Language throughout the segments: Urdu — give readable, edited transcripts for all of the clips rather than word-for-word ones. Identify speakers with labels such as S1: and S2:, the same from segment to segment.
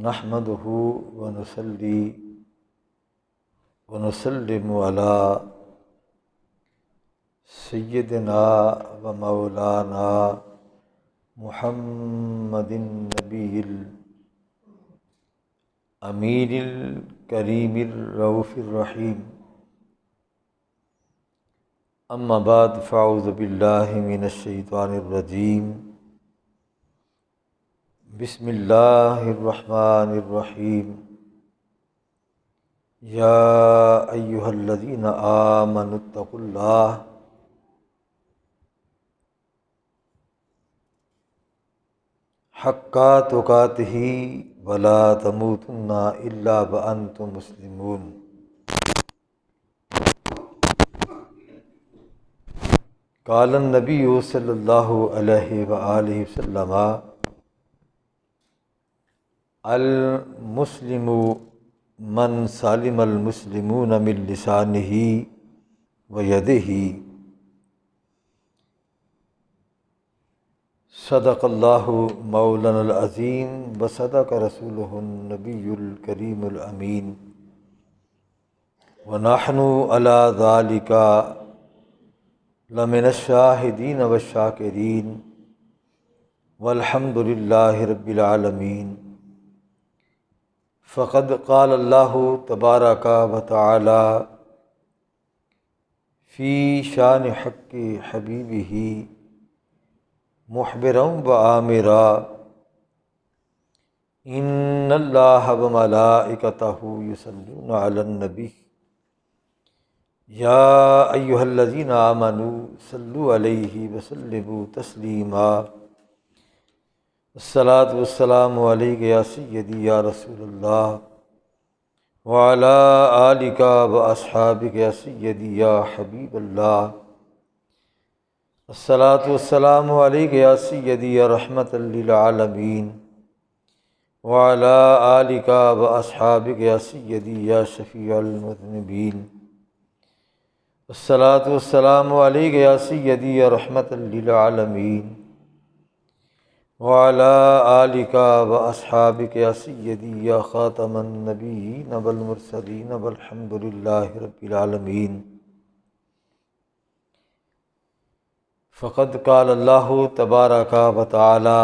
S1: نحمده ونصلي ونسلم على سيدنا ومولانا محمد النبي الأمين الكريم الرؤوف الرحيم. أما بعد فأعوذ بالله من الشيطان الرجيم. بسم الله الرحمن الرحيم. يا أيها الذين آمنوا اتقوا الله حق تقاته ولا تموتن إلا وأنتم مسلمون. قال النبي صلى الله عليه وآله وسلم: المسلم من سلم المسلمون من لسانه ويده. صدق اللہ مولانا العظیم وصدق رسولہ النبی الکریم الامین، ونحن علی ذلک لمن الشاہدین والشاکرین، والحمد للہ رب العالمین. فقد قال اللہ تبارک و تعالی فی شان حق حبیبہ مخبرا و آمرا: ان اللہ و ملائکتہ یصلون علی النبی یا ایہا الذین آمنوا صلوا علیہ وسلموا تسلیما. الصلاۃ والسلام علیک یا سیدی یا رسول اللہ وعلی آلک و اصحابک یا سیدی یا حبیب اللہ. الصلاۃ والسلام علیک یا سیدی یا رحمۃ للعالمین وعلی آلک و اصحابک یا سیدی یا شفیع المذنبین. الصلاۃ والسلام علیک یا سیدی یا رحمۃ للعالمین وعلی آلک و اصحابک یا سیدی یا خاتم النبیین والمرسلین والحمد للہ رب العالمین. فقد قال اللہ تبارک و تعالی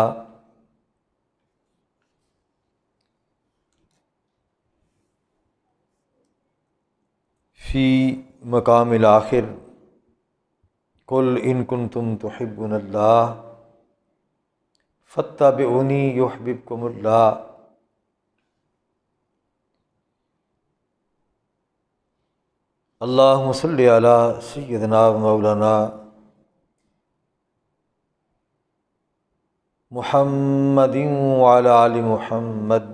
S1: فی مقام الآخر: قل ان کنتم تحبون اللہ فاتبعونی یحببکم اللہ. اللہم صلی علی سیدنا و مولانا محمد وعلی آل محمد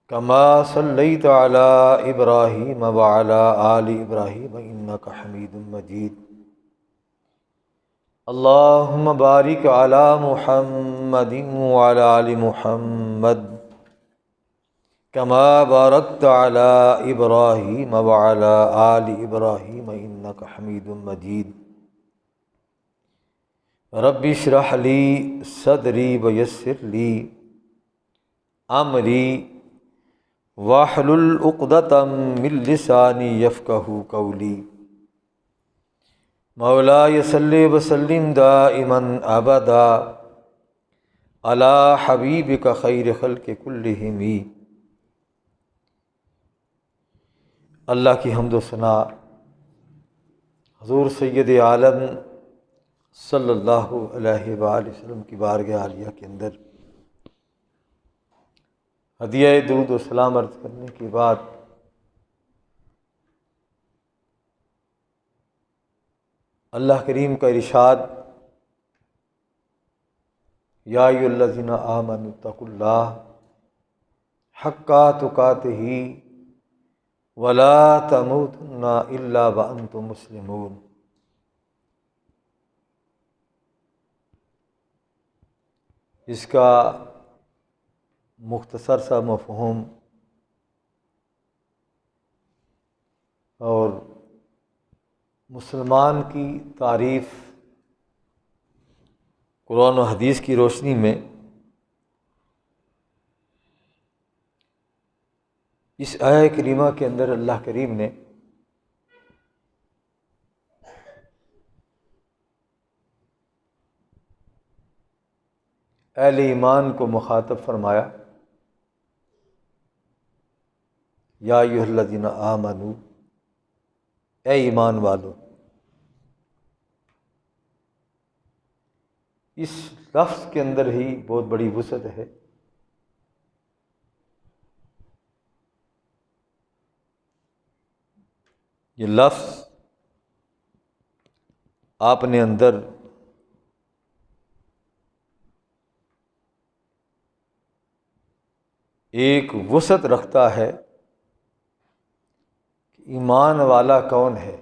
S1: کما صلیت علی ابراہیم وعلی آل ابراہیم انک حمید مجید. اللہم بارک علی محمد وعلی آل محمد کما بارکت علی ابراہیم وعلی آل ابراہیم انک حمید مجید. رب اشرح لی صدری ویسر لی امری واحلل عقدۃ من لسانی یفقہوا قولی. مولاي صل وسلم دائما ابدا علی حبیبک خیر خلق کلہم. اللہ کی حمد و ثنا حضور سید عالم صلی اللہ علیہ وآلہ وسلم کی بارگاہ عالیہ کے اندر ہدیہ درود و سلام عرض کرنے کے بعد اللہ کریم کا ارشاد: یا ایھا الذین آمنوا اتقوا اللہ حق تقاتہ ولا تموتن الا وانتم مسلمون. اس کا مختصر سا مفہوم اور مسلمان کی تعریف قرآن و حدیث کی روشنی میں اس آیہ کریمہ کے اندر اللہ کریم نے اہل ایمان کو مخاطب فرمایا، یا ایھا الذین آمنو، اے ایمان والو۔ اس لفظ کے اندر ہی بہت بڑی وسعت ہے۔ یہ لفظ آپ نے اندر ایک وسعت رکھتا ہے کہ ایمان والا کون ہے،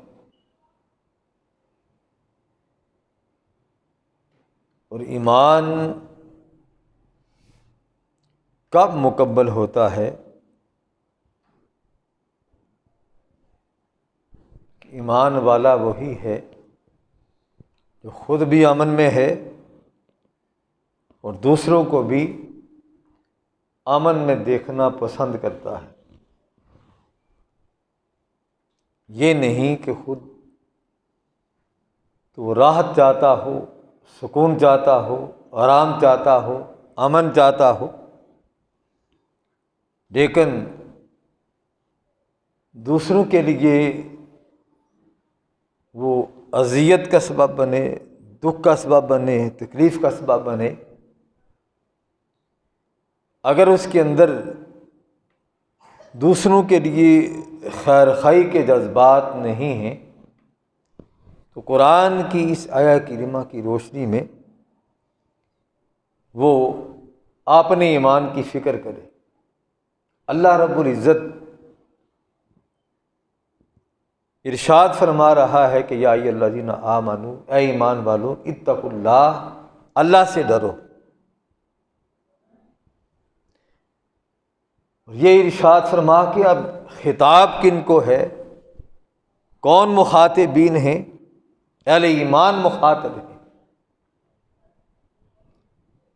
S1: اور ایمان کب مکمل ہوتا ہے؟ ایمان والا وہی ہے جو خود بھی امن میں ہے اور دوسروں کو بھی امن میں دیکھنا پسند کرتا ہے۔ یہ نہیں کہ خود تو راحت چاہتا ہو، سکون چاہتا ہو، آرام چاہتا ہو، امن چاہتا ہو، لیکن دوسروں کے لیے وہ اذیت کا سبب بنے، دکھ کا سبب بنے، تکلیف کا سبب بنے۔ اگر اس کے اندر دوسروں کے لیے خیر خواہی کے جذبات نہیں ہیں تو قرآن کی اس آیہ کریمہ کی روشنی میں وہ اپنے ایمان کی فکر کرے۔ اللہ رب العزت ارشاد فرما رہا ہے کہ یا ایھا الذین آمنو، اے ایمان والو، اتقوا اللہ، اللہ سے ڈرو۔ یہ ارشاد فرما کہ اب خطاب کن کو ہے، کون مخاطبین ہیں؟ اہل ایمان مخاطب ہیں۔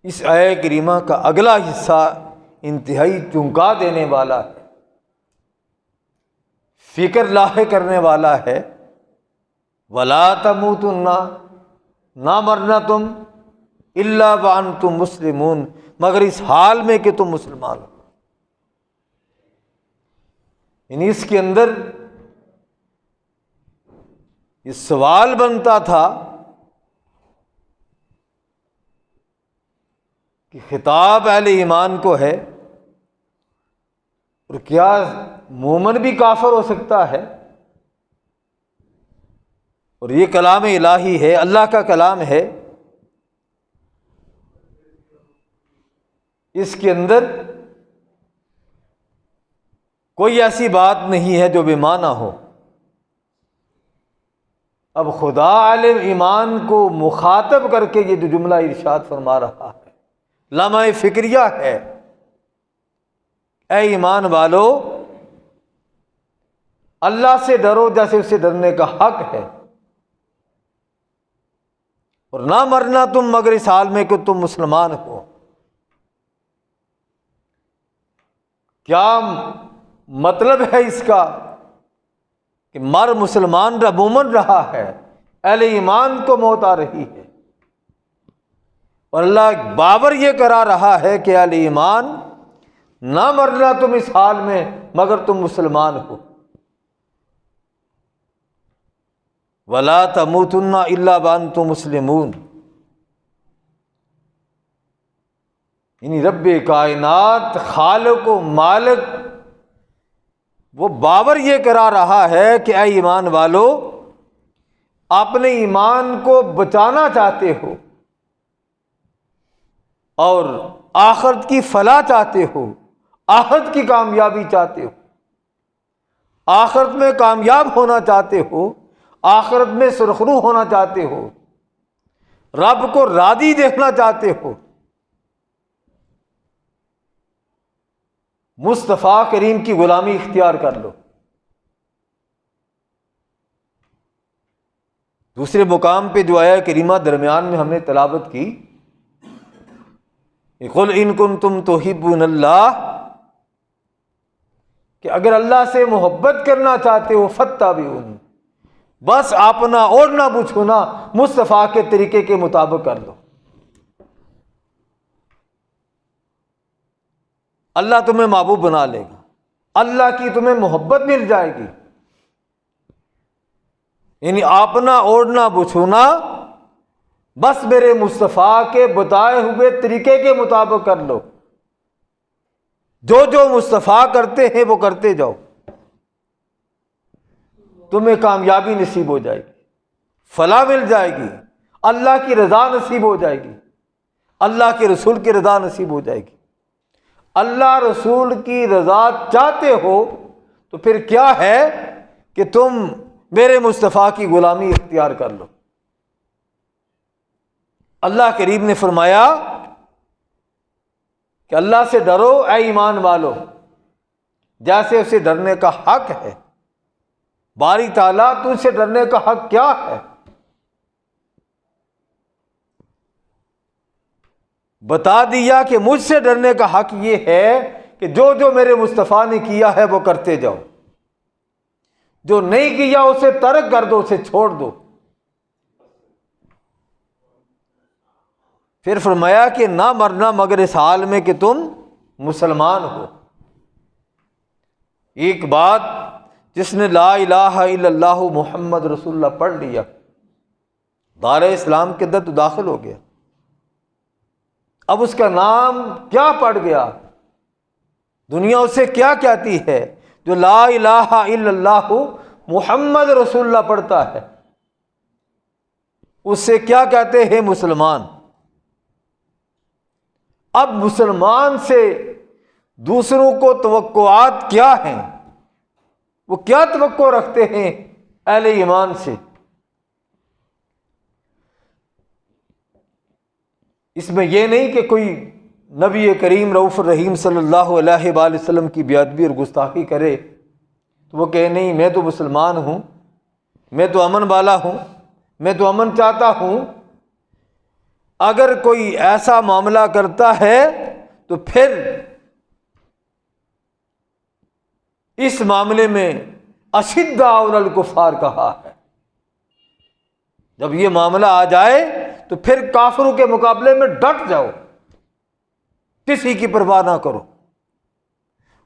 S1: اس آیہ کریمہ کا اگلا حصہ انتہائی چونکا دینے والا ہے، فکر لاحق کرنے والا ہے۔ وَلَا تَمُوتُنَّ، نہ مرنا تم، إِلَّا وَأَنْتُمْ مُسْلِمُونَ، مگر اس حال میں کہ تم مسلمان ہو۔ یعنی اس کے اندر یہ سوال بنتا تھا کہ خطاب اہل ایمان کو ہے، اور کیا مومن بھی کافر ہو سکتا ہے؟ اور یہ کلام الہی ہے، اللہ کا کلام ہے، اس کے اندر کوئی ایسی بات نہیں ہے جو بے معنی ہو۔ اب خدا اہل ایمان کو مخاطب کر کے یہ جو جملہ ارشاد فرما رہا ہے، لمحہ فکریہ ہے، اے ایمان والو، اللہ سے ڈرو جیسے اس سے ڈرنے کا حق ہے، اور نہ مرنا تم مگر اس حال میں کہ تم مسلمان ہو۔ کیا مطلب ہے اس کا کہ مر مسلمان عموماً رہا ہے، اہل ایمان کو موت آ رہی ہے، اور اللہ باور یہ کرا رہا ہے کہ اہل ایمان نہ مرنا تم اس حال میں مگر تم مسلمان ہو۔ وَلَا تَمُوتُنَّ إِلَّا وَأَنْتُمْ مُسْلِمُونَ، یعنی رب کائنات، خالق و مالک، وہ باور یہ کرا رہا ہے کہ اے ایمان والو، اپنے ایمان کو بچانا چاہتے ہو اور آخرت کی فلاح چاہتے ہو، آخرت کی کامیابی چاہتے ہو، آخرت میں کامیاب ہونا چاہتے ہو، آخرت میں سرخرو ہونا چاہتے ہو، رب کو راضی دیکھنا چاہتے ہو، مصطفیٰ کریم کی غلامی اختیار کر لو۔ دوسرے مقام پہ جو آیہ کریمہ درمیان میں ہم نے تلاوت کی، قُلْ إِن كُنتُمْ تُحِبُّونَ اللَّهَ، کہ اگر اللہ سے محبت کرنا چاہتے ہو فاتبعونی، بس اپنا اوڑھنا بچھونا مصطفیٰ کے طریقے کے مطابق کر لو، اللہ تمہیں محبوب بنا لے گا، اللہ کی تمہیں محبت مل جائے گی۔ یعنی اپنا اوڑھنا بچھونا بس میرے مصطفیٰ کے بتائے ہوئے طریقے کے مطابق کر لو، جو جو مصطفیٰ کرتے ہیں وہ کرتے جاؤ، تمہیں کامیابی نصیب ہو جائے گی، فلاح مل جائے گی، اللہ کی رضا نصیب ہو جائے گی، اللہ کے رسول کی رضا نصیب ہو جائے گی۔ اللہ رسول کی رضا چاہتے ہو تو پھر کیا ہے کہ تم میرے مصطفیٰ کی غلامی اختیار کر لو۔ اللہ کریم نے فرمایا کہ اللہ سے ڈرو اے ایمان والو جیسے اسے ڈرنے کا حق ہے۔ باری تعالیٰ تجھ سے ڈرنے کا حق کیا ہے؟ بتا دیا کہ مجھ سے ڈرنے کا حق یہ ہے کہ جو جو میرے مصطفیٰ نے کیا ہے وہ کرتے جاؤ، جو نہیں کیا اسے ترک کر دو، اسے چھوڑ دو۔ پھر فرمایا کہ نہ مرنا مگر اس حال میں کہ تم مسلمان ہو۔ ایک بات، جس نے لا الہ الا اللہ محمد رسول اللہ پڑھ لیا، دار اسلام کے اندر تو داخل ہو گیا، اب اس کا نام کیا پڑ گیا، دنیا اسے کیا کہتی ہے؟ جو لا الہ الا اللہ محمد رسول اللہ پڑھتا ہے اس سے کیا کہتے ہیں؟ مسلمان۔ اب مسلمان سے دوسروں کو توقعات کیا ہیں؟ وہ کیا توقع رکھتے ہیں اہل ایمان سے؟ اس میں یہ نہیں کہ کوئی نبی کریم رؤوف الرحیم صلی اللہ علیہ وآلہ وسلم کی بے ادبی اور گستاخی کرے تو وہ کہے نہیں میں تو مسلمان ہوں، میں تو امن والا ہوں، میں تو امن چاہتا ہوں۔ اگر کوئی ایسا معاملہ کرتا ہے تو پھر اس معاملے میں اشداء علی الکفار کہا ہے۔ جب یہ معاملہ آ جائے تو پھر کافروں کے مقابلے میں ڈٹ جاؤ، کسی کی پرواہ نہ کرو۔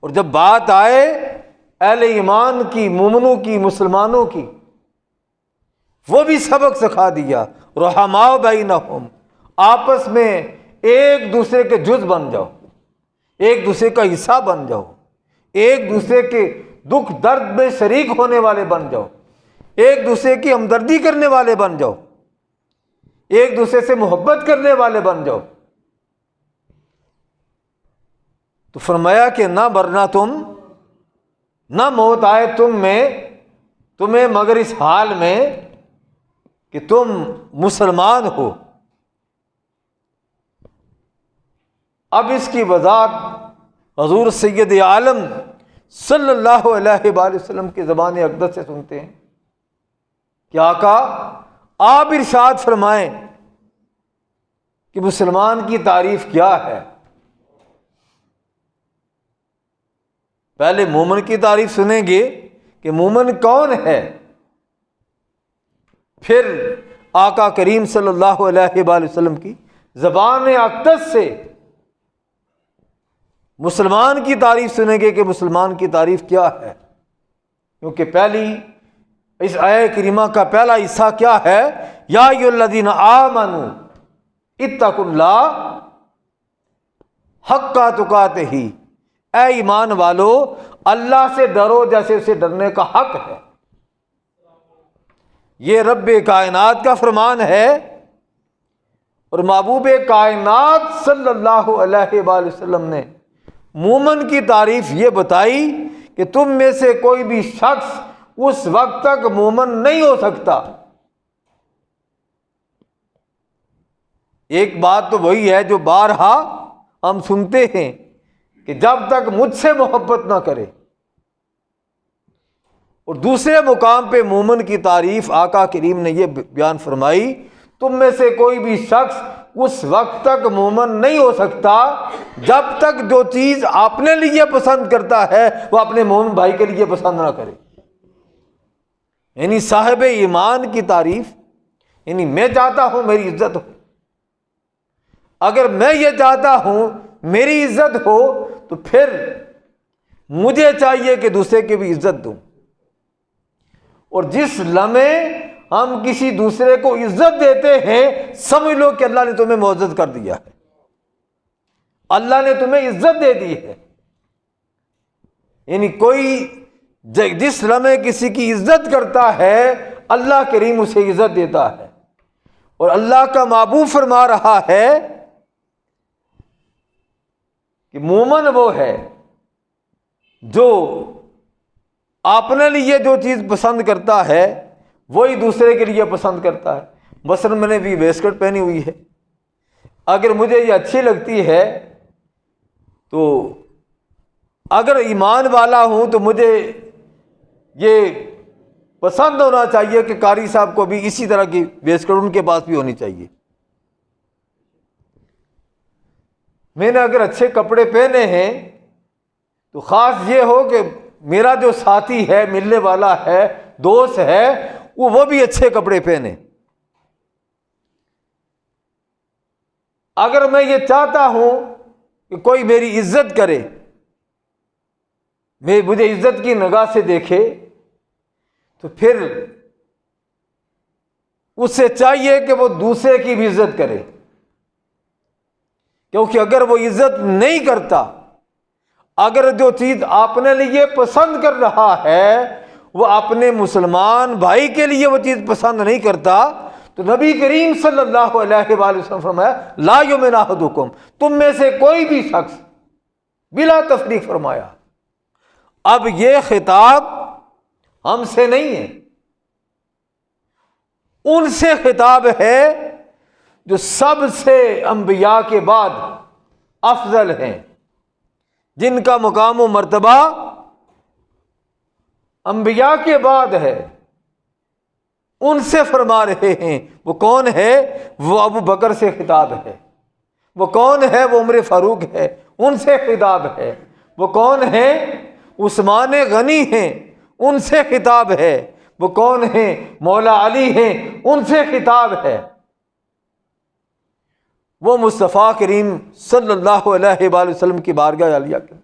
S1: اور جب بات آئے اہل ایمان کی، مومنوں کی، مسلمانوں کی، وہ بھی سبق سکھا دیا۔ رحماء بینہم، آپس میں ایک دوسرے کے جز بن جاؤ، ایک دوسرے کا حصہ بن جاؤ، ایک دوسرے کے دکھ درد میں شریک ہونے والے بن جاؤ، ایک دوسرے کی ہمدردی کرنے والے بن جاؤ، ایک دوسرے سے محبت کرنے والے بن جاؤ۔ تو فرمایا کہ نہ مرنا تم، نہ موت آئے تمہیں مگر اس حال میں کہ تم مسلمان ہو۔ اب اس کی وضاحت حضور سید عالم صلی اللہ علیہ وآلہ وسلم کی زبان اقدس سے سنتے ہیں کہ آقا آپ ارشاد فرمائیں کہ مسلمان کی تعریف کیا ہے۔ پہلے مومن کی تعریف سنیں گے کہ مومن کون ہے، پھر آقا کریم صلی اللہ علیہ وآلہ وسلم کی زبان اقدس سے مسلمان کی تعریف سنیں گے کہ مسلمان کی تعریف کیا ہے۔ کیونکہ پہلی اس آیہ کریمہ کا پہلا حصہ کیا ہے؟ یا ایھا الذین آمنوا اتقوا اللہ حق تقاتہ، اے ایمان والو اللہ سے ڈرو جیسے اسے ڈرنے کا حق ہے۔ یہ رب کائنات کا فرمان ہے، اور محبوب کائنات صلی اللہ علیہ وآلہ وسلم نے مومن کی تعریف یہ بتائی کہ تم میں سے کوئی بھی شخص اس وقت تک مومن نہیں ہو سکتا۔ ایک بات تو وہی ہے جو بارہا ہم سنتے ہیں کہ جب تک مجھ سے محبت نہ کرے، اور دوسرے مقام پہ مومن کی تعریف آقا کریم نے یہ بیان فرمائی، تم میں سے کوئی بھی شخص اس وقت تک مومن نہیں ہو سکتا جب تک جو چیز اپنے لیے پسند کرتا ہے وہ اپنے مومن بھائی کے لیے پسند نہ کرے۔ یعنی صاحب ایمان کی تعریف، یعنی میں چاہتا ہوں میری عزت ہو، اگر میں یہ چاہتا ہوں میری عزت ہو تو پھر مجھے چاہیے کہ دوسرے کی بھی عزت دوں۔ اور جس لمحے ہم کسی دوسرے کو عزت دیتے ہیں سمجھ لو کہ اللہ نے تمہیں معزز کر دیا ہے، اللہ نے تمہیں عزت دے دی ہے۔ یعنی کوئی جس لمحے کسی کی عزت کرتا ہے اللہ کریم اسے عزت دیتا ہے۔ اور اللہ کا محبوب فرما رہا ہے کہ مومن وہ ہے جو اپنے لیے جو چیز پسند کرتا ہے وہی دوسرے کے لیے پسند کرتا ہے۔ مثلا میں نے بھی ویسکٹ پہنی ہوئی ہے، اگر مجھے یہ اچھی لگتی ہے تو اگر ایمان والا ہوں تو مجھے یہ پسند ہونا چاہیے کہ قاری صاحب کو بھی اسی طرح کی ویسکٹ ان کے پاس بھی ہونی چاہیے۔ میں نے اگر اچھے کپڑے پہنے ہیں تو خاص یہ ہو کہ میرا جو ساتھی ہے، ملنے والا ہے، دوست ہے، وہ بھی اچھے کپڑے پہنے۔ اگر میں یہ چاہتا ہوں کہ کوئی میری عزت کرے، مجھے عزت کی نگاہ سے دیکھے، تو پھر اسے چاہیے کہ وہ دوسرے کی بھی عزت کرے، کیونکہ اگر وہ عزت نہیں کرتا، اگر جو چیز اپنے لیے پسند کر رہا ہے وہ اپنے مسلمان بھائی کے لیے وہ چیز پسند نہیں کرتا، تو نبی کریم صلی اللہ علیہ وآلہ وسلم فرمایا لا یؤمن احدکم، تم میں سے کوئی بھی شخص، بلا تفریق فرمایا۔ اب یہ خطاب ہم سے نہیں ہے، ان سے خطاب ہے جو سب سے انبیاء کے بعد افضل ہیں، جن کا مقام و مرتبہ انبیاء کے بعد ہے، ان سے فرما رہے ہیں۔ وہ کون ہے؟ وہ ابو بکر سے خطاب ہے۔ وہ کون ہے؟ وہ عمر فاروق ہے، ان سے خطاب ہے۔ وہ کون ہے؟ عثمان غنی ہیں، ان سے خطاب ہے۔ وہ کون ہیں؟ مولا علی ہیں، ان سے خطاب ہے۔ وہ مصطفیٰ کریم صلی اللہ علیہ وآلہ وسلم کی بارگاہ عالیہ کے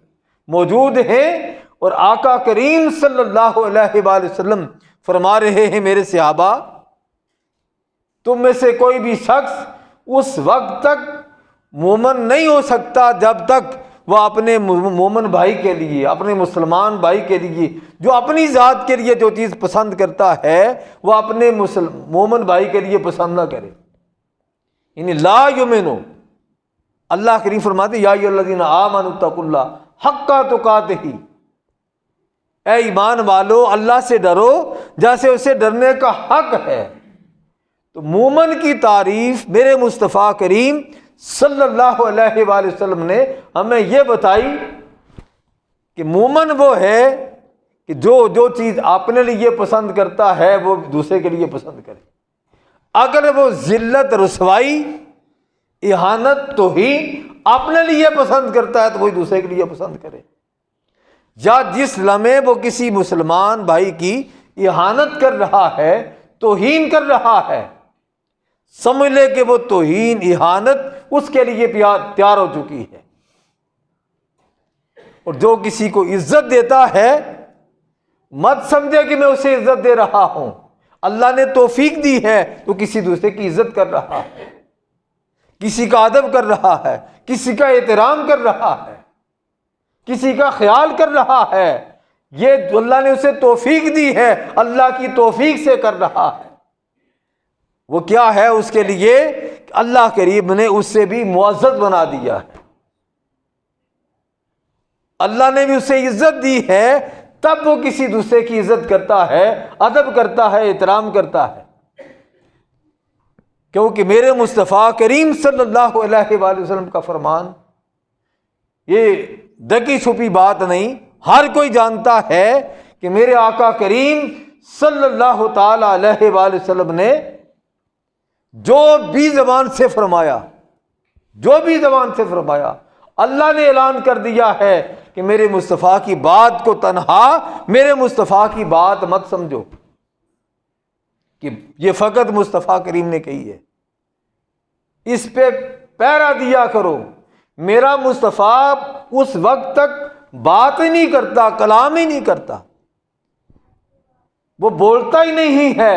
S1: موجود ہیں، اور آقا کریم صلی اللہ علیہ وآلہ وسلم فرما رہے ہیں میرے صحابہ، تم میں سے کوئی بھی شخص اس وقت تک مومن نہیں ہو سکتا جب تک وہ اپنے مومن بھائی کے لیے، اپنے مسلمان بھائی کے لیے، جو اپنی ذات کے لیے جو چیز پسند کرتا ہے وہ اپنے مومن بھائی کے لیے پسند نہ کرے۔ یعنی لا یؤمنو، اللہ کریم فرماتے یا ایھا الذین آمنوا اتقوا اللہ حق تقاتہ، اے ایمان والو اللہ سے ڈرو جیسے اسے ڈرنے کا حق ہے۔ تو مومن کی تعریف میرے مصطفیٰ کریم صلی اللہ علیہ وآلہ وسلم نے ہمیں یہ بتائی کہ مومن وہ ہے کہ جو چیز اپنے لیے پسند کرتا ہے وہ دوسرے کے لیے پسند کرے۔ اگر وہ ذلت، رسوائی، اہانت، توہین اپنے لیے پسند کرتا ہے تو وہی دوسرے کے لیے پسند کرے۔ یا جس لمحے وہ کسی مسلمان بھائی کی اہانت کر رہا ہے، توہین کر رہا ہے، سمجھ لے کہ وہ توہین، اہانت اس کے لیے تیار ہو چکی ہے۔ اور جو کسی کو عزت دیتا ہے مت سمجھے کہ میں اسے عزت دے رہا ہوں، اللہ نے توفیق دی ہے تو کسی دوسرے کی عزت کر رہا ہے، کسی کا ادب کر رہا ہے، کسی کا احترام کر رہا ہے، کسی کا خیال کر رہا ہے، یہ اللہ نے اسے توفیق دی ہے، اللہ کی توفیق سے کر رہا ہے۔ وہ کیا ہے اس کے لیے؟ اللہ کریم نے اس سے بھی معزز بنا دیا ہے، اللہ نے بھی اسے عزت دی ہے، تب وہ کسی دوسرے کی عزت کرتا ہے، ادب کرتا ہے، احترام کرتا ہے۔ کیونکہ میرے مصطفیٰ کریم صلی اللہ علیہ وآلہ وسلم کا فرمان یہ ڈکی چھپی بات نہیں، ہر کوئی جانتا ہے کہ میرے آقا کریم صلی اللہ تعالی علیہ وآلہ وسلم نے جو بھی زبان سے فرمایا جو بھی زبان سے فرمایا، اللہ نے اعلان کر دیا ہے کہ میرے مصطفیٰ کی بات کو تنہا میرے مصطفیٰ کی بات مت سمجھو کہ یہ فقط مصطفیٰ کریم نے کہی ہے، اس پہ پیرا دیا کرو۔ میرا مصطفیٰ اس وقت تک بات ہی نہیں کرتا، کلام ہی نہیں کرتا، وہ بولتا ہی نہیں ہے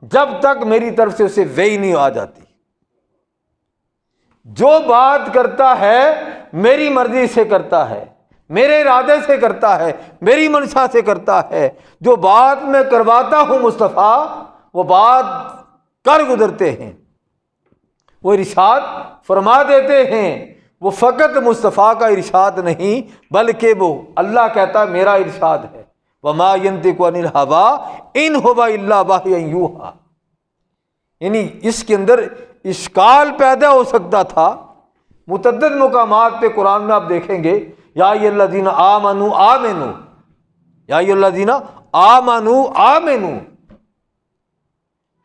S1: جب تک میری طرف سے اسے وحی نہیں آ جاتی۔ جو بات کرتا ہے میری مرضی سے کرتا ہے، میرے ارادے سے کرتا ہے، میری منشا سے کرتا ہے۔ جو بات میں کرواتا ہوں مصطفیٰ، وہ بات کر گزرتے ہیں، وہ ارشاد فرما دیتے ہیں۔ وہ فقط مصطفیٰ کا ارشاد نہیں بلکہ وہ اللہ کہتا ہے میرا ارشاد ہے، وما ينطق عن الهوى ان هو الا وحی یوحی۔ یعنی اس کے اندر اشکال پیدا ہو سکتا تھا۔ متعدد مقامات پہ قرآن میں آپ دیکھیں گے یا ایھا الذین آمنوا آمنوا، یا ایھا الذین آمنوا آمنوا،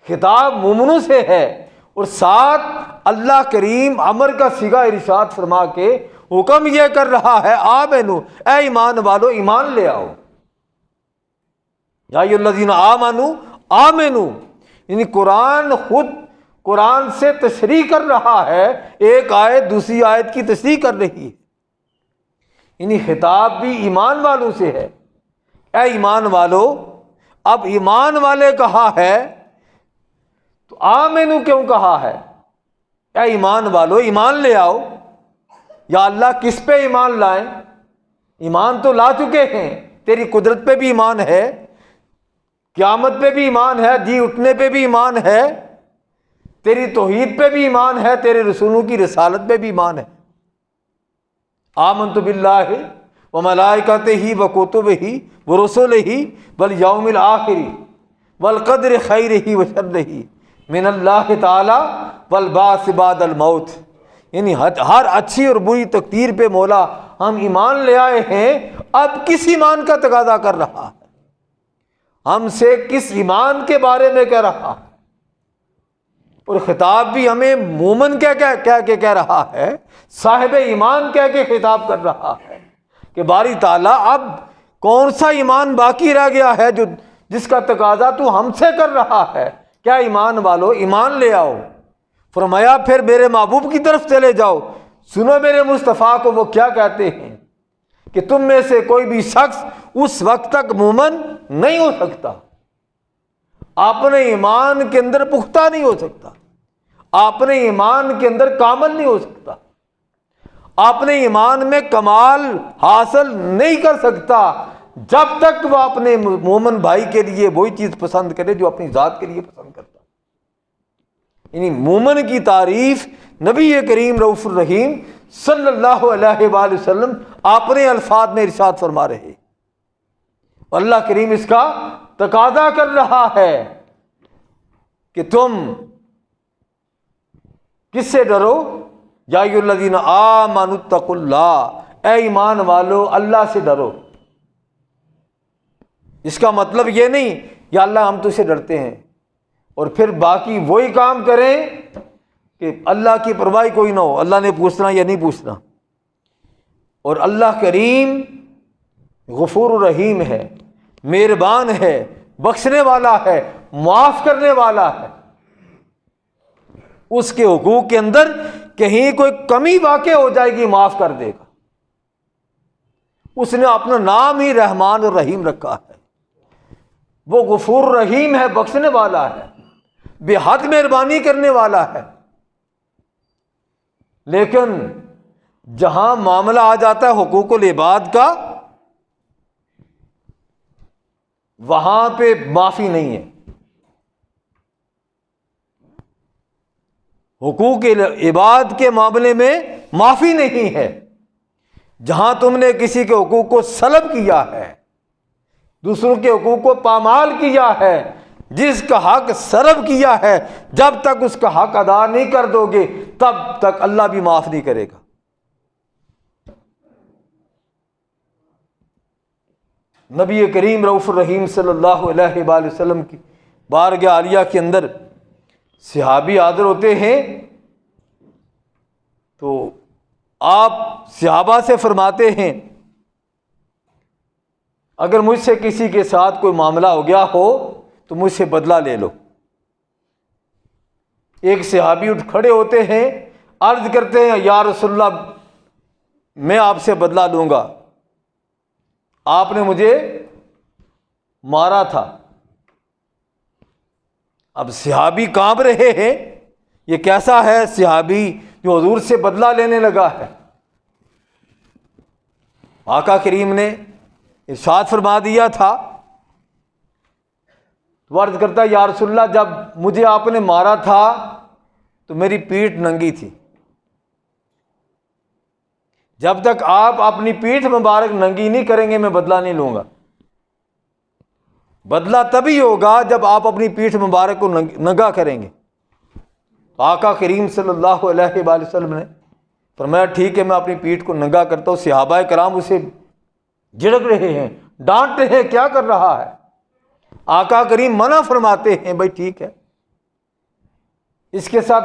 S1: خطاب مومنوں سے ہے، اور ساتھ اللہ کریم امر کا صیغہ ارشاد فرما کے حکم یہ کر رہا ہے آمنو، اے ایمان والو ایمان لے آؤ۔ یا ایھا الذین آمنوا آمنو، یعنی قرآن خود قرآن سے تشریح کر رہا ہے، ایک آیت دوسری آیت کی تشریح کر رہی ہے، یعنی خطاب بھی ایمان والوں سے ہے۔ اے ایمان والو، اب ایمان والے کہا ہے تو آمنو کیوں کہا ہے؟ اے ایمان والو ایمان لے آؤ۔ یا اللہ کس پہ ایمان لائیں؟ ایمان تو لا چکے ہیں، تیری قدرت پہ بھی ایمان ہے، قیامت پہ بھی ایمان ہے، جی اٹھنے پہ بھی ایمان ہے، تیری توحید پہ بھی ایمان ہے، تیرے رسولوں کی رسالت پہ بھی ایمان ہے۔ آمنت باللہ وملائکتہ وکتبہ ورسلہ والیوم الآخر والقدر خیرہ وشرہ من اللہ تعالی والبعث بعد الموت۔ یعنی ہر اچھی اور بری تقدیر پہ مولا ہم ایمان لے آئے ہیں، اب کس ایمان کا تقاضا کر رہا ہے؟ ہم سے کس ایمان کے بارے میں کہہ رہا ہے؟ اور خطاب بھی ہمیں مومن کہہ کے کہہ رہا ہے، صاحب ایمان کہہ کے خطاب کر رہا ہے کہ باری تعالیٰ اب کون سا ایمان باقی رہ گیا ہے جس کا تقاضا تو ہم سے کر رہا ہے؟ کیا ایمان والو ایمان لے آؤ۔ فرمایا پھر میرے محبوب کی طرف چلے جاؤ، سنو میرے مصطفیٰ کو وہ کیا کہتے ہیں کہ تم میں سے کوئی بھی شخص اس وقت تک مومن نہیں ہو سکتا، اپنے ایمان کے اندر پختہ نہیں ہو سکتا، اپنے ایمان کے اندر کامل نہیں ہو سکتا، اپنے ایمان میں کمال حاصل نہیں کر سکتا جب تک وہ اپنے مومن بھائی کے لیے وہی چیز پسند کرے جو اپنی ذات کے لیے پسند کرتا۔ یعنی مومن کی تعریف نبی کریم رؤوف الرحیم صلی اللہ علیہ وآلہ وسلم اپنے الفاظ میں ارشاد فرما رہے، اللہ کریم اس کا تقاضا کر رہا ہے کہ تم کس سے ڈرو؟ یا ایھا الذین آمنوا اتقوا اللہ، اے ایمان والو اللہ سے ڈرو۔ اس کا مطلب یہ نہیں یا اللہ ہم تو سے ڈرتے ہیں اور پھر باقی وہی کام کریں کہ اللہ کی پرواہ کوئی نہ ہو، اللہ نے پوچھنا یا نہیں پوچھنا۔ اور اللہ کریم غفور الرحیم ہے، مہربان ہے، بخشنے والا ہے، معاف کرنے والا ہے۔ اس کے حقوق کے اندر کہیں کوئی کمی واقع ہو جائے گی معاف کر دے گا۔ اس نے اپنا نام ہی رحمان اور رحیم رکھا ہے، وہ غفور رحیم ہے، بخشنے والا ہے، بے حد مہربانی کرنے والا ہے۔ لیکن جہاں معاملہ آ جاتا ہے حقوق العباد کا، وہاں پہ معافی نہیں ہے۔ حقوق عباد کے معاملے میں معافی نہیں ہے۔ جہاں تم نے کسی کے حقوق کو سلب کیا ہے، دوسروں کے حقوق کو پامال کیا ہے، جس کا حق سلب کیا ہے، جب تک اس کا حق ادا نہیں کر دو گے تب تک اللہ بھی معاف نہیں کرے گا۔ نبی کریم رؤوف الرحیم صلی اللہ علیہ وآلہ وسلم کی بارگاہ عالیہ کے اندر صحابی حاضر ہوتے ہیں تو آپ صحابہ سے فرماتے ہیں اگر مجھ سے کسی کے ساتھ کوئی معاملہ ہو گیا ہو تو مجھ سے بدلہ لے لو۔ ایک صحابی اٹھ کھڑے ہوتے ہیں، عرض کرتے ہیں یا رسول اللہ میں آپ سے بدلہ لوں گا، آپ نے مجھے مارا تھا۔ اب صحابی کانپ رہے ہیں، یہ کیسا ہے صحابی جو حضور سے بدلہ لینے لگا ہے؟ آقا کریم نے ارشاد فرما دیا تھا، وہ عرض کرتا ہے یا رسول اللہ جب مجھے آپ نے مارا تھا تو میری پیٹھ ننگی تھی، جب تک آپ اپنی پیٹھ مبارک ننگی نہیں کریں گے میں بدلہ نہیں لوں گا۔ بدلہ تبھی ہوگا جب آپ اپنی پیٹھ مبارک کو ننگا کریں گے۔ آقا کریم صلی اللہ علیہ وآلہ وسلم نے فرمایا ٹھیک ہے میں اپنی پیٹھ کو ننگا کرتا ہوں۔ صحابہ کرام اسے جھڑک رہے ہیں، ڈانٹ رہے ہیں، کیا کر رہا ہے؟ آقا کریم منع فرماتے ہیں بھائی ٹھیک ہے، اس کے ساتھ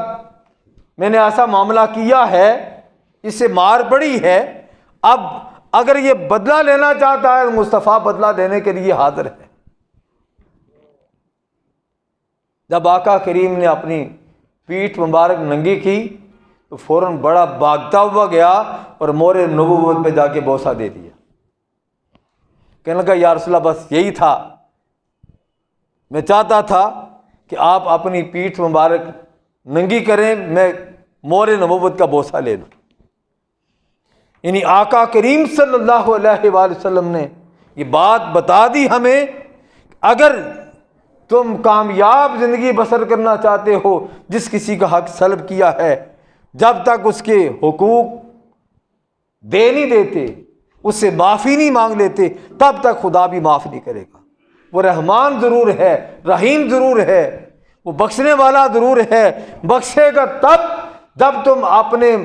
S1: میں نے ایسا معاملہ کیا ہے، اس سے مار پڑی ہے، اب اگر یہ بدلہ لینا چاہتا ہے مصطفیٰ بدلہ دینے کے لیے حاضر ہے۔ جب آقا کریم نے اپنی پیٹھ مبارک ننگی کی تو فوراً بڑا بھاگتا ہوا گیا اور مور نبوت پہ جا کے بوسہ دے دیا۔ کہنے لگا یا رسول اللہ بس یہی تھا، میں چاہتا تھا کہ آپ اپنی پیٹھ مبارک ننگی کریں، میں مور نبوت کا بوسہ لے لوں۔ یعنی آقا کریم صلی اللہ علیہ وآلہ وسلم نے یہ بات بتا دی ہمیں، اگر تم کامیاب زندگی بسر کرنا چاہتے ہو، جس کسی کا حق سلب کیا ہے جب تک اس کے حقوق دے نہیں دیتے، اس سے معافی نہیں مانگ لیتے، تب تک خدا بھی معاف نہیں کرے گا۔ وہ رحمان ضرور ہے، رحیم ضرور ہے، وہ بخشنے والا ضرور ہے، بخشے گا تب جب تم اپنے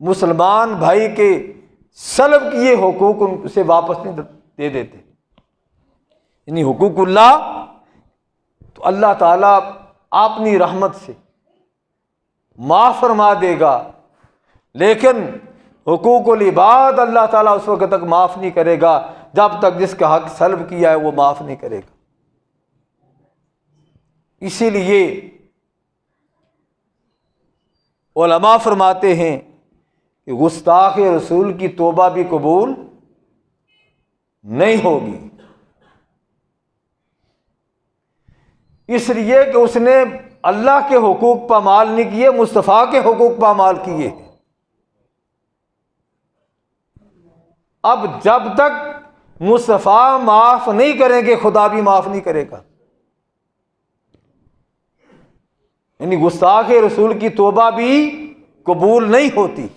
S1: مسلمان بھائی کے سلب کیے حقوق ان سے واپس نہیں دے دیتے۔ یعنی حقوق اللہ تو اللہ تعالیٰ اپنی رحمت سے معاف فرما دے گا، لیکن حقوق العباد اللہ تعالیٰ اس وقت تک معاف نہیں کرے گا جب تک جس کا حق سلب کیا ہے وہ معاف نہیں کرے گا۔ اسی لیے علماء فرماتے ہیں کہ گستاخ رسول کی توبہ بھی قبول نہیں ہوگی، اس لیے کہ اس نے اللہ کے حقوق پامال نہیں کیے، مصطفیٰ کے حقوق پامال کیے۔ اب جب تک مصطفیٰ معاف نہیں کریں گے خدا بھی معاف نہیں کرے گا۔ یعنی گستاخ رسول کی توبہ بھی قبول نہیں ہوتی۔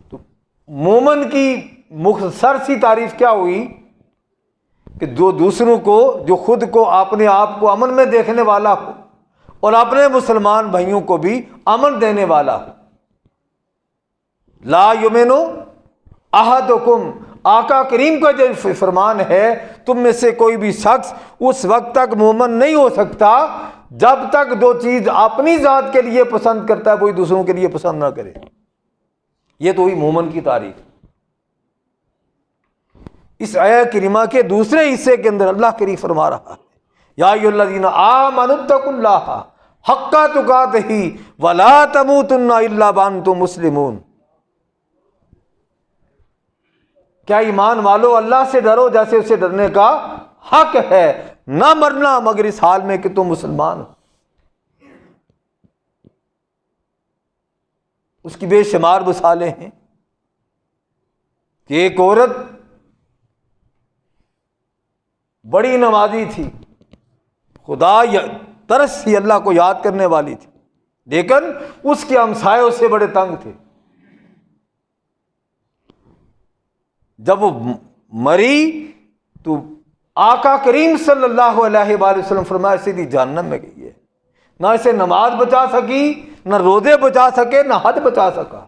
S1: تو مومن کی مختصر سی تعریف کیا ہوئی کہ جو دوسروں کو، جو خود کو اپنے آپ کو امن میں دیکھنے والا ہو اور اپنے مسلمان بھائیوں کو بھی امن دینے والا ہو۔ لا یؤمن احدکم، آقا کریم کا جو فرمان ہے تم میں سے کوئی بھی شخص اس وقت تک مومن نہیں ہو سکتا جب تک جو چیز اپنی ذات کے لیے پسند کرتا ہے وہی دوسروں کے لیے پسند نہ کرے۔ یہ تو ہوئی مومن کی تعریف۔ اس آیت کریمہ کے دوسرے حصے کے اندر اللہ کریم فرما رہا ہے یا ایھا الذین آمنوا اتقوا اللہ حق تقاتہ ولا تموتن الا وانتم مسلمون۔ کیا ایمان والو اللہ سے ڈرو جیسے اسے ڈرنے کا حق ہے، نہ مرنا مگر اس حال میں کہ تم مسلمان ہو۔ اس کی بے شمار مثالیں ہیں کہ ایک عورت بڑی نمازی تھی، خدا ترس ہی اللہ کو یاد کرنے والی تھی، لیکن اس کے ہمسایوں سے بڑے تنگ تھے۔ جب وہ مری تو آقا کریم صلی اللہ علیہ وآلہ وسلم فرمایا سیدھی جہنم میں گئی ہے، نہ اسے نماز بچا سکی، نہ روزے بچا سکے، نہ حج بچا سکا،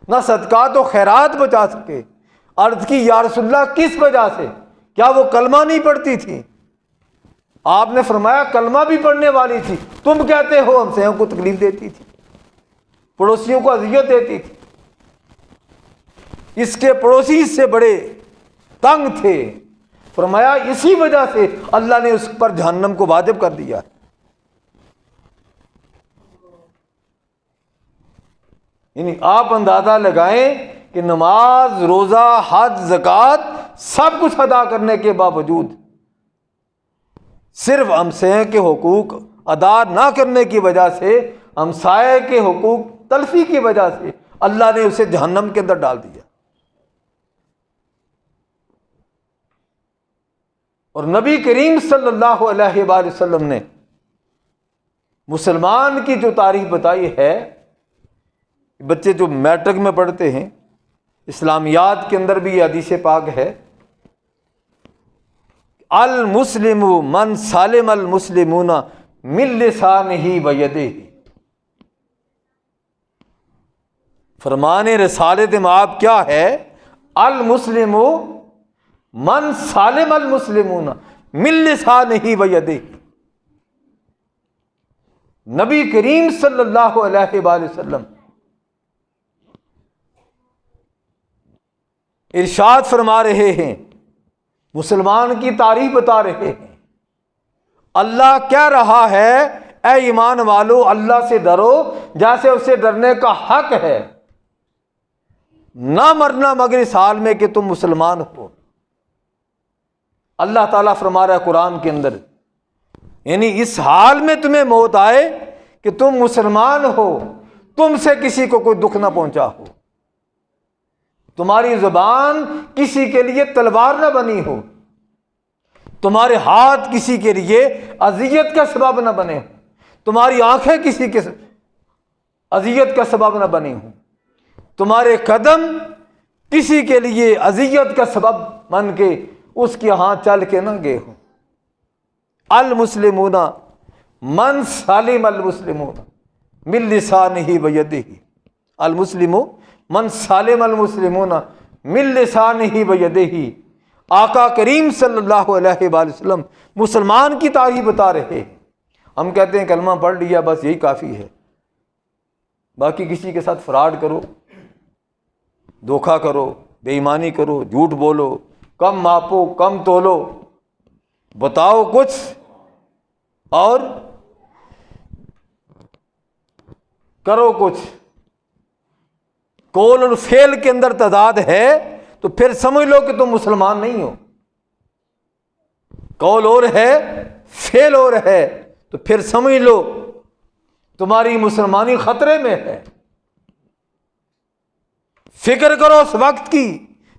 S1: نہ صدقات و خیرات بچا سکے۔ عرض کی یا رسول اللہ کس وجہ سے؟ کیا وہ کلمہ نہیں پڑھتی تھی؟ آپ نے فرمایا کلمہ بھی پڑھنے والی تھی، تم کہتے ہو ہم سے کو تکلیف دیتی تھی۔ پڑوسیوں کو اذیت دیتی تھی، اس کے پڑوسی اس سے بڑے تنگ تھے، فرمایا اسی وجہ سے اللہ نے اس پر جہنم کو واجب کر دیا۔ یعنی آپ اندازہ لگائیں کہ نماز، روزہ، حج، زکوٰۃ سب کچھ ادا کرنے کے باوجود صرف ہمسائے کے حقوق ادا نہ کرنے کی وجہ سے، ہمسائے کے حقوق تلفی کی وجہ سے اللہ نے اسے جہنم کے اندر ڈال دیا۔ اور نبی کریم صلی اللہ علیہ وآلہ وسلم نے مسلمان کی جو تاریخ بتائی ہے، بچے جو میٹرک میں پڑھتے ہیں، اسلامیات کے اندر بھی یہ حدیث پاک ہے، المسلم من سالم المسلمون من لسانہ ویدہ۔ فرمان رسالت مآب کیا ہے؟ المسلم من سالم المسلمون من لسانہ ویدہ۔ نبی کریم صلی اللہ علیہ وآلہ وسلم ارشاد فرما رہے ہیں، مسلمان کی تعریف بتا رہے ہیں، اللہ کہہ رہا ہے اے ایمان والو اللہ سے ڈرو جیسے اسے ڈرنے کا حق ہے، نہ مرنا مگر اس حال میں کہ تم مسلمان ہو۔ اللہ تعالیٰ فرما رہا ہے قرآن کے اندر، یعنی اس حال میں تمہیں موت آئے کہ تم مسلمان ہو، تم سے کسی کو کوئی دکھ نہ پہنچا ہو، تمہاری زبان کسی کے لیے تلوار نہ بنی ہو، تمہارے ہاتھ کسی کے لیے اذیت کا سبب نہ بنے ہو، تمہاری آنکھیں کسی کے اذیت کا سبب نہ بنی ہوں، تمہارے قدم کسی کے لیے اذیت کا سبب بن کے اس کے ہاں چل کے نہ گئے ہوں۔ المسلمون من سالم المسلمون من لسانہ ویدہ، المسلم من سالم المسلمون من لسانہ ویدہ۔ آقا کریم صلی اللہ علیہ وآلہ وسلم مسلمان کی تعریف بتا رہے ہیں۔ ہم کہتے ہیں کلمہ پڑھ لیا بس یہی کافی ہے، باقی کسی کے ساتھ فراڈ کرو، دھوکہ کرو، بے ایمانی کرو، جھوٹ بولو، کم ماپو کم تولو، بتاؤ کچھ اور کرو کچھ، قول اور فعل کے اندر تضاد ہے تو پھر سمجھ لو کہ تم مسلمان نہیں ہو۔ قول اور ہے، فعل اور ہے تو پھر سمجھ لو تمہاری مسلمانی خطرے میں ہے۔ فکر کرو اس وقت کی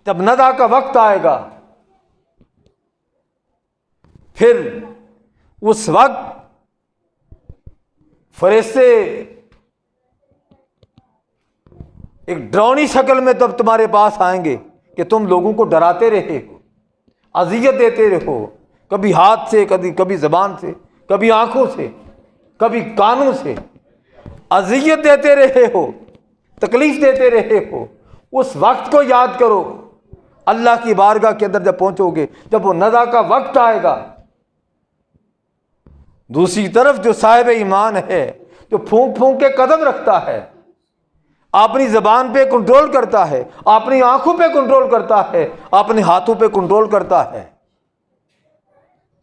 S1: جب ندا کا وقت آئے گا، پھر اس وقت فرشتے ایک ڈراؤنی شکل میں تب تمہارے پاس آئیں گے کہ تم لوگوں کو ڈراتے رہے ہو، اذیت دیتے رہو، کبھی ہاتھ سے، کبھی زبان سے، کبھی آنکھوں سے، کبھی کانوں سے اذیت دیتے رہے ہو، تکلیف دیتے رہے ہو۔ اس وقت کو یاد کرو، اللہ کی بارگاہ کے اندر جب پہنچو گے، جب وہ ندا کا وقت آئے گا۔ دوسری طرف جو صاحب ایمان ہے، جو پھونک پھونک کے قدم رکھتا ہے، اپنی زبان پہ کنٹرول کرتا ہے، اپنی آنکھوں پہ کنٹرول کرتا ہے، اپنے ہاتھوں پہ کنٹرول کرتا ہے،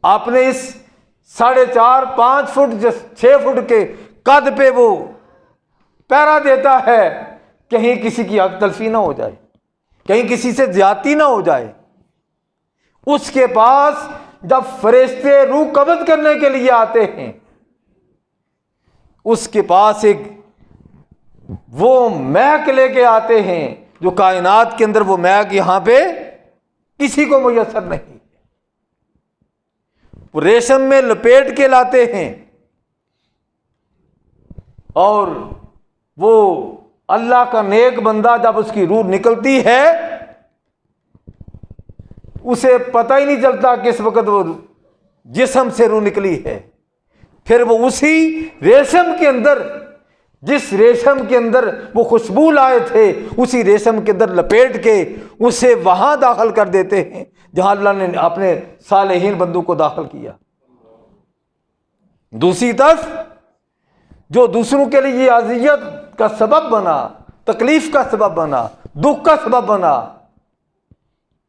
S1: اپنے اس 4.5 5 فٹ 6 فٹ کے قد پہ وہ پہرا دیتا ہے، کہیں کسی کی حق تلفی نہ ہو جائے، کہیں کسی سے زیادتی نہ ہو جائے۔ اس کے پاس جب فرشتے روح قبض کرنے کے لیے آتے ہیں، اس کے پاس ایک وہ مہک لے کے آتے ہیں جو کائنات کے اندر وہ مہک یہاں پہ کسی کو میسر نہیں، وہ ریشم میں لپیٹ کے لاتے ہیں، اور وہ اللہ کا نیک بندہ جب اس کی روح نکلتی ہے اسے پتہ ہی نہیں چلتا کس وقت وہ جسم سے روح نکلی ہے، پھر وہ اسی ریشم کے اندر، جس ریشم کے اندر وہ خوشبو لائے تھے، اسی ریشم کے اندر لپیٹ کے اسے وہاں داخل کر دیتے ہیں جہاں اللہ نے اپنے صالحین بندوں کو داخل کیا۔ دوسری طرف جو دوسروں کے لیے اذیت کا سبب بنا، تکلیف کا سبب بنا، دکھ کا سبب بنا،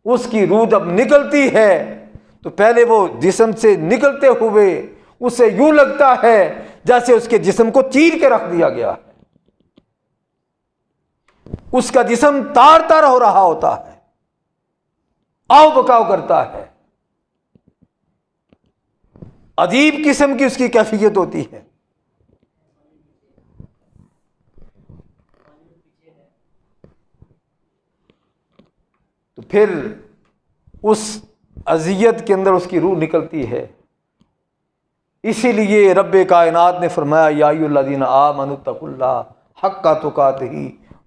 S1: اس کی روح جب نکلتی ہے تو پہلے وہ جسم سے نکلتے ہوئے اسے یوں لگتا ہے جیسے اس کے جسم کو چیر کے رکھ دیا گیا ہے، اس کا جسم تار تار ہو رہا ہوتا ہے، آؤ بکاؤ کرتا ہے، عجیب قسم کی اس کی کیفیت ہوتی ہے۔ تو پھر اس اذیت کے اندر اس کی روح نکلتی ہے۔ اسی لیے رب کائنات نے فرمایا یا ایھا الذین آمنوا اتقوا اللہ حق تقاتہ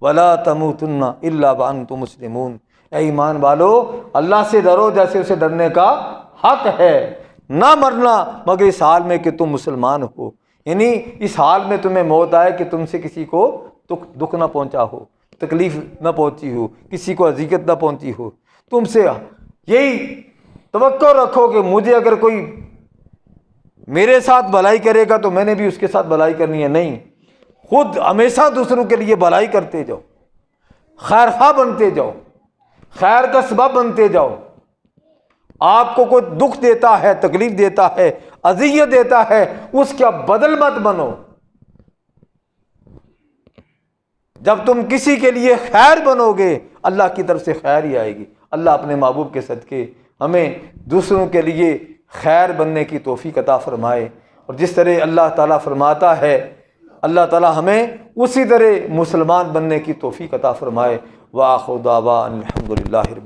S1: ولا تموتن الا وانتم مسلمون، اے ایمان والو اللہ سے ڈرو جیسے اسے ڈرنے کا حق ہے، نہ مرنا مگر اس حال میں کہ تم مسلمان ہو، یعنی اس حال میں تمہیں موت آئے کہ تم سے کسی کو دکھ نہ پہنچا ہو، تکلیف نہ پہنچی ہو، کسی کو اذیت نہ پہنچی ہو، تم سے یہی توقع رکھو کہ مجھے اگر کوئی میرے ساتھ بھلائی کرے گا تو میں نے بھی اس کے ساتھ بھلائی کرنی ہے، نہیں، خود ہمیشہ دوسروں کے لیے بھلائی کرتے جاؤ، خیر خواہ بنتے جاؤ، خیر کا سبب بنتے جاؤ۔ آپ کو کوئی دکھ دیتا ہے، تکلیف دیتا ہے، اذیت دیتا ہے، اس کا بدل مت بنو۔ جب تم کسی کے لیے خیر بنو گے اللہ کی طرف سے خیر ہی آئے گی۔ اللہ اپنے محبوب کے صدقے ہمیں دوسروں کے لیے خیر بننے کی توفیق عطا فرمائے، اور جس طرح اللہ تعالیٰ فرماتا ہے اللہ تعالیٰ ہمیں اسی طرح مسلمان بننے کی توفیق عطا فرمائے۔ وآخر دعوانا الحمد للہ رب العالمین۔